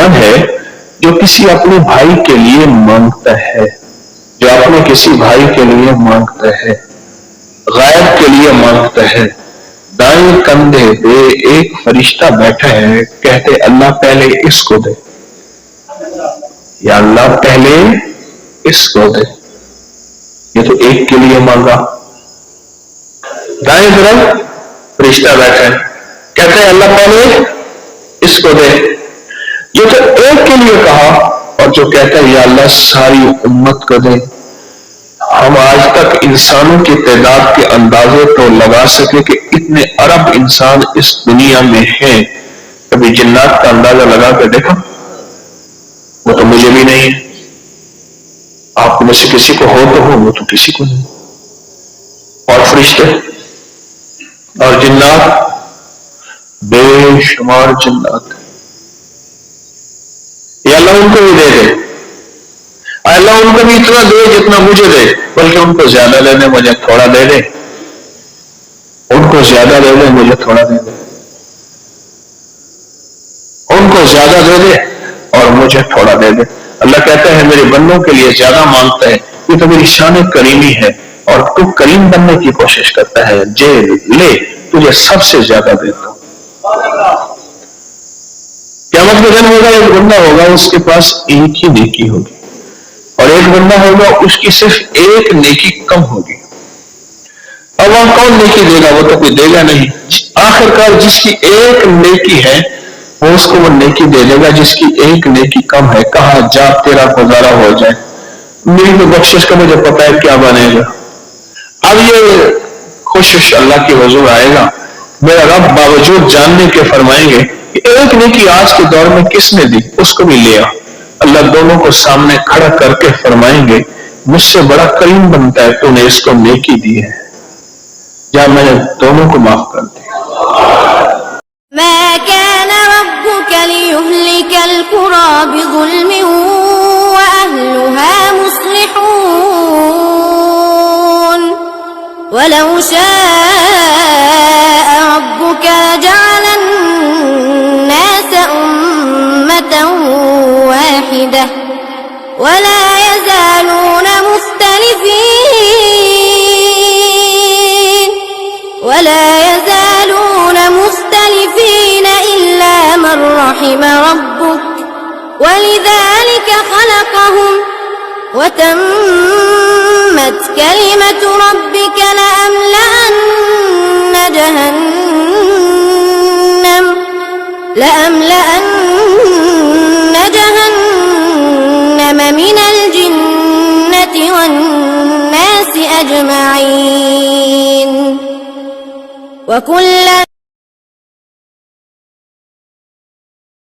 مسلمان ہے جو کسی اپنے بھائی کے لیے مانگتا ہے، جو اپنے کسی بھائی کے لیے مانگتا ہے، غائب کے لیے مانگتا ہے، دائیں کندھے پہ ایک فرشتہ بیٹھا ہے، کہتے اللہ پہلے اس کو دے، یا اللہ پہلے اس کو دے. یہ تو ایک کے لیے مانگا. دائیں طرف فرشتہ بیٹھا ہے، کہتے ہیں اللہ پہلے اس کو دے. یہ تو ایک کے لیے کہا، اور جو کہتا ہے یا اللہ ساری امت کو دے. ہم آج تک انسانوں کی تعداد کے اندازے تو لگا سکے کہ اتنے ارب انسان اس دنیا میں ہیں. کبھی جنات کا اندازہ لگا کے دیکھا؟ وہ تو مجھے بھی نہیں ہے. آپ میں سے کسی کو ہو تو ہو، وہ تو کسی کو نہیں. اور فرشتے اور جنات، بے شمار جنات. یا اللہ ان کو بھی دے دے، اللہ ان کو بھی اتنا دے جتنا مجھے دے، بلکہ ان کو زیادہ دے دے مجھے تھوڑا دے دے، ان کو زیادہ دے دے مجھے تھوڑا دے دے، ان کو زیادہ دے دے اور مجھے تھوڑا دے دے. اللہ کہتا ہے میرے بندوں کے لیے زیادہ مانگتا ہے، یہ تو میری شان کریمی ہے، اور تو کریم بننے کی کوشش کرتا ہے. جے لے تجھے سب سے زیادہ دیتا ہوں. قیامت کے دن ہوگا، ایک بندہ ہوگا اس کے پاس ایک ہی نیکی ہوگی، اور ایک بندہ ہوگا اس کی صرف ایک نیکی کم ہوگی. اور وہ کون نیکی دے گا؟ وہ تو کوئی دے گا نہیں. آخر کار جس کی ایک نیکی ہے وہ اس کو وہ نیکی دے دے گا جس کی ایک نیکی کم ہے. کہا جا تیرا گزارا ہو جائے، میری تو بخشش کا مجھے پتا ہے کیا بنے گا. اب یہ خوش اللہ کی حضور آئے گا، میرا رب باوجود جاننے کے فرمائیں گے کہ ایک نیکی آج کے دور میں کس نے دی، اس کو بھی لیا. اللہ دونوں کو سامنے کھڑا کر کے فرمائیں گے مجھ سے بڑا کریم بنتا ہے تو نے اس کو نیکی دی ہے، جا میں نے دونوں کو معاف کر دیا. ما كان ربك ليهلك القرى بظلم وأهلها مصلحون ولو شاء ربك لجعل الناس أمة واحدة ولا يزالون مختلفين إلا من رحم ربك ولذلك خلقهم وتمت كلمة ربك لأملأن جهنم من الجنة والناس أجمعين وكلا